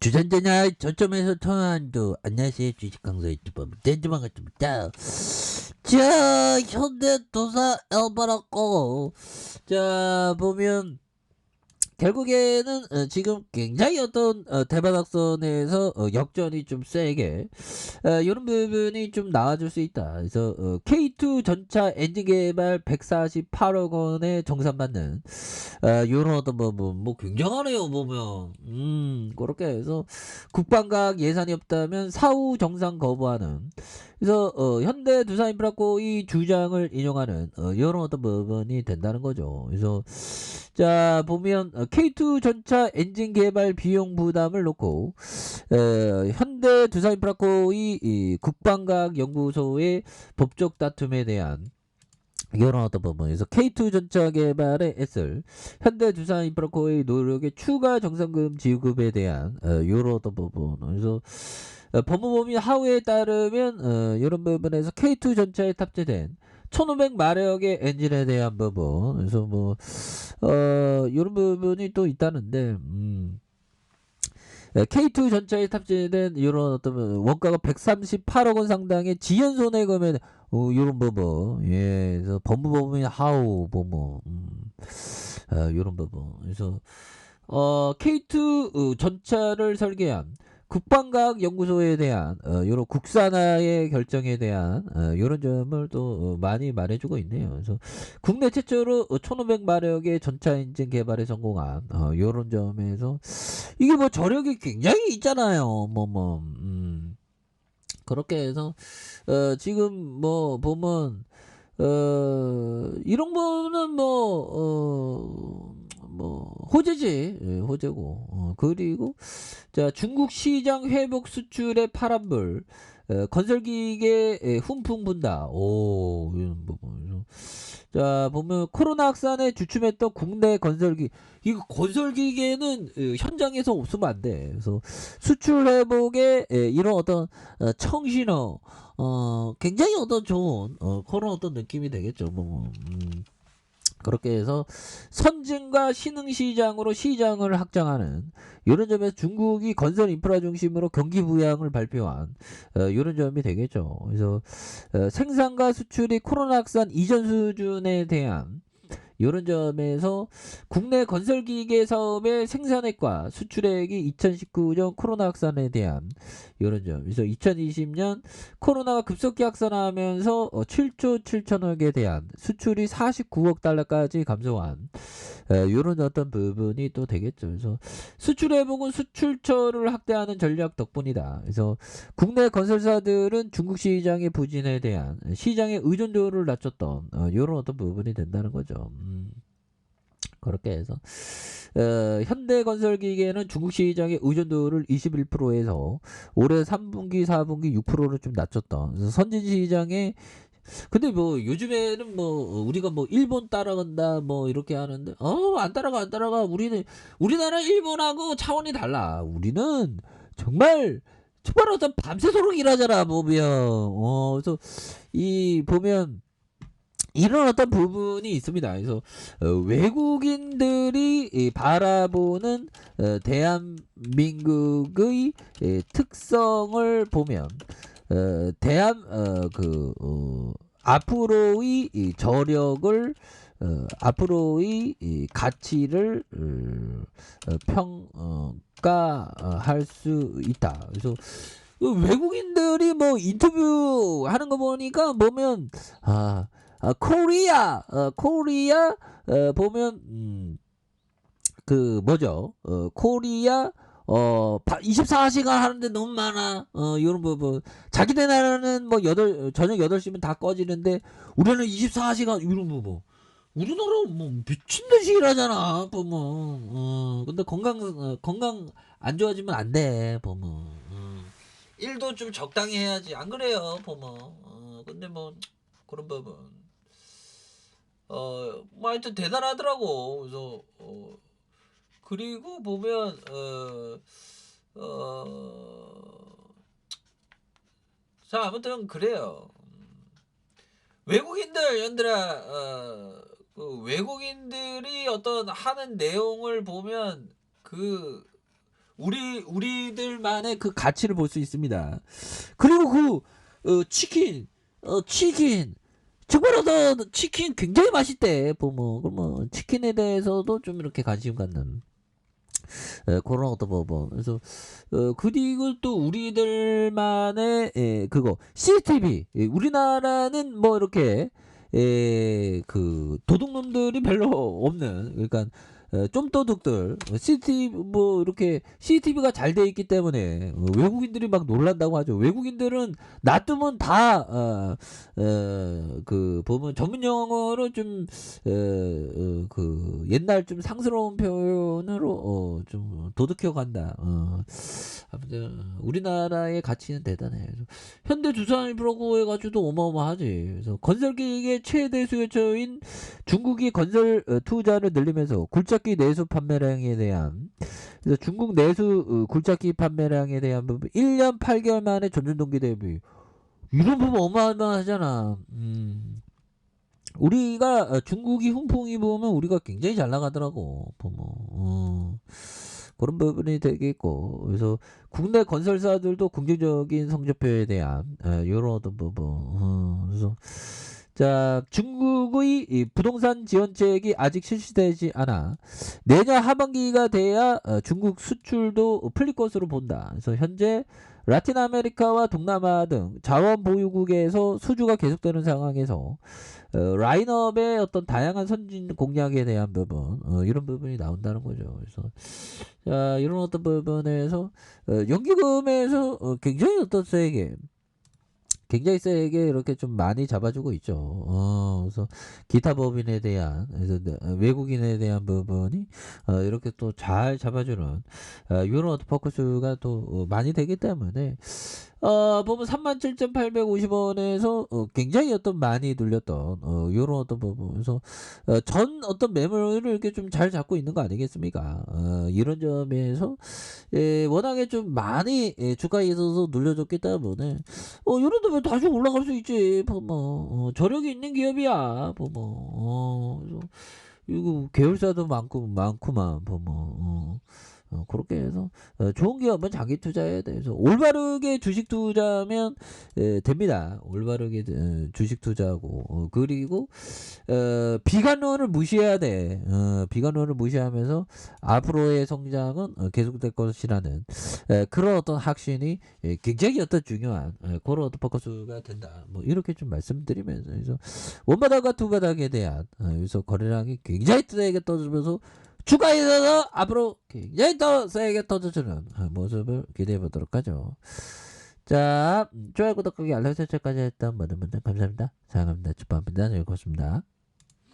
주전자냐 저점에서 통화한도 안녕하세요 주식강사 유튜버 댄즈만 같습니다. 자 현대도사 엘바라고 자 보면 결국에는 지금 굉장히 어떤 대바닥선에서 역전이 좀 세게 이런 부분이 좀 나와줄 수 있다. 그래서 K2 전차 엔진 개발 148억 원에 정산받는 요런 어떤 뭐 굉장하네요 보면. 그렇게 해서 국방각 예산이 없다면 사후 정상 거부하는. 그래서 현대 두산인프라코의 주장을 인용하는 요런 어떤 부분이 된다는 거죠. 그래서 자 보면 K2 전차 엔진 개발 비용 부담을 놓고 현대 두산인프라코의 이 국방과학 연구소의 법적 다툼에 대한 이런 어떤 부분에서 K2 전차 개발에 애쓸 현대 두산인프라코의 노력의 추가 정상금 지급에 대한 이런 어떤 부분. 그래서 법무법인 하우에 따르면 이런 부분에서 K2 전차에 탑재된 1500마력의 엔진에 대한 부분. 그래서 뭐 이런 부분이 또 있다는데 K2 전차에 탑재된 이런 어떤 원가가 138억 원 상당의 지연 손해금에 이런 부분. 예, 그래서 법무법인 하우 보모. 이런 부분. 그래서 K2 전차를 설계한 국방과학연구소에 대한 이런 국산화의 결정에 대한 이런 점을 또 많이 말해주고 있네요. 그래서 국내 최초로 1500마력의 전차 엔진 개발에 성공한 이런 점에서 이게 뭐 저력이 굉장히 있잖아요. 그렇게 해서 지금 뭐 보면 이런 거는 뭐 호재지. 예, 호재고. 그리고 자 중국 시장 회복 수출의 파란불. 건설기계 훈풍 분다. 오 이런 부분. 자 보면 코로나 확산에 주춤했던 국내 건설기 이거 건설기계는 현장에서 없으면 안 돼. 그래서 수출 회복에 이런 어떤 청신호 굉장히 어떤 좋은 그런 어떤 느낌이 되겠죠. 그렇게 해서 선진과 신흥 시장으로 시장을 확장하는 이런 점에서 중국이 건설 인프라 중심으로 경기 부양을 발표한 이런 점이 되겠죠. 그래서 생산과 수출이 코로나 확산 이전 수준에 대한 이런 점에서 국내 건설기계 사업의 생산액과 수출액이 2019년 코로나 확산에 대한 이런 점. 그래서 2020년 코로나가 급속히 확산하면서 7조 7천억에 대한 수출이 49억 달러까지 감소한 이런 어떤 부분이 또 되겠죠. 그래서 수출 회복은 수출처를 확대하는 전략 덕분이다. 그래서 국내 건설사들은 중국 시장의 부진에 대한 시장의 의존도를 낮췄던 이런 어떤 부분이 된다는 거죠. 그렇게 해서 현대건설기계는 중국 시장의 의존도를 21%에서 올해 3분기, 4분기 6%로 좀 낮췄던. 그래서 선진 시장의 근데 뭐 요즘에는 뭐 우리가 뭐 일본 따라간다 뭐 이렇게 하는데 안 따라가 안 따라가. 우리나라 일본하고 차원이 달라. 우리는 정말 어떤 밤새도록 일하잖아 보면. 그래서 이 보면 이런 어떤 부분이 있습니다. 그래서 외국인들이 바라보는 대한민국의 특성을 보면 앞으로의 이 저력을 앞으로의 이 가치를 평가할 수 있다. 그래서 외국인들이 뭐 인터뷰 하는 거 보니까 보면 코리아 보면 그 뭐죠? 코리아 24시간 하는데 너무 많아. 이런 부분. 자기네 나라는 뭐 저녁 8시면 다 꺼지는데 우리는 24시간 이런 부분. 우리나라 뭐 미친 듯이 일하잖아. 보면. 근데 건강 안 좋아지면 안 돼. 보면. 일도 좀 적당히 해야지. 안 그래요? 보면. 근데 뭐 그런 부분. 뭐 하여튼 대단하더라고. 그래서 그리고 보면 자 아무튼 그래요. 외국인들 연들아 그 외국인들이 어떤 하는 내용을 보면 그 우리들만의 그 가치를 볼 수 있습니다. 그리고 치킨 저번에도 치킨 굉장히 맛있대. 그러면 치킨에 대해서도 좀 이렇게 관심 갖는 그런 어떤 부분. 그래서 그리고 또 우리들만의 그거 CCTV. 우리나라는 뭐 이렇게 그 도둑놈들이 별로 없는, 그러니까 좀 도둑들 CCTV 뭐 이렇게 CCTV가 잘 돼 있기 때문에 외국인들이 막 놀란다고 하죠. 외국인들은 놔두면 다 그 보면 전문 용어로 좀 그 옛날 좀 상스러운 표현으로 좀 도둑혀 간다. 아무튼 우리나라의 가치는 대단해. 현대두산일보라고 해가지고도 어마어마하지. 그래서 건설기계 최대 수요처인 중국이 건설 투자를 늘리면서 굴착기 내수 판매량에 대한, 그래서 중국 내수 굴착기 판매량에 대한 부분 1년 8개월 만에 전년 동기 대비, 이런 부분 어마어마하잖아. 우리가 중국이 훈풍이 보면 우리가 굉장히 잘 나가더라고. 보면 그런 부분이 되겠고, 그래서 국내 건설사들도 긍정적인 성적표에 대한 이런 어떤 부분. 그래서 자, 중국의 이 부동산 지원책이 아직 실시되지 않아 내년 하반기가 돼야 중국 수출도 풀릴 것으로 본다. 그래서 현재 라틴 아메리카와 동남아 등 자원 보유국에서 수주가 계속되는 상황에서 라인업의 어떤 다양한 선진 공략에 대한 부분, 이런 부분이 나온다는 거죠. 그래서 자, 이런 어떤 부분에서 연기금에서 굉장히 세게 이렇게 좀 많이 잡아주고 있죠. 그래서 기타 법인에 대한, 그래서 외국인에 대한 부분이 이렇게 또 잘 잡아주는 이런 어떤 포커스가 또 많이 되기 때문에 보면 37,850원에서 굉장히 어떤 많이 눌렸던 요런 어떤 부분에서 전 어떤 매물을 이렇게 좀 잘 잡고 있는 거 아니겠습니까? 이런 점에서 워낙에 좀 많이 주가에 있어서 눌려줬기 때문에 요런 데면 다시 올라갈 수 있지. 뭐 저력이 있는 기업이야. 그래서 이거 계열사도 많구만. 그렇게 해서 좋은 기업은 장기 투자해야 돼. 그래서 올바르게 주식 투자하면 됩니다. 올바르게 주식 투자하고 그리고 비관론을 무시해야 돼. 비관론을 무시하면서 앞으로의 성장은 계속될 것이라는 그런 어떤 확신이 굉장히 어떤 중요한 그런 어떤 포커스가 된다. 뭐 이렇게 좀 말씀드리면서, 그래서 원바닥과 투바닥에 대한 여기서 거래량이 굉장히 세게 떠주면서 주가에 있어서 앞으로 굉장히 더 세게 터져주는 모습을 기대해 보도록 하죠. 자, 좋아요, 구독하기, 알람 설정까지 했던 모든 분들 감사합니다. 사랑합니다. 축복합니다. 즐거웠습니다.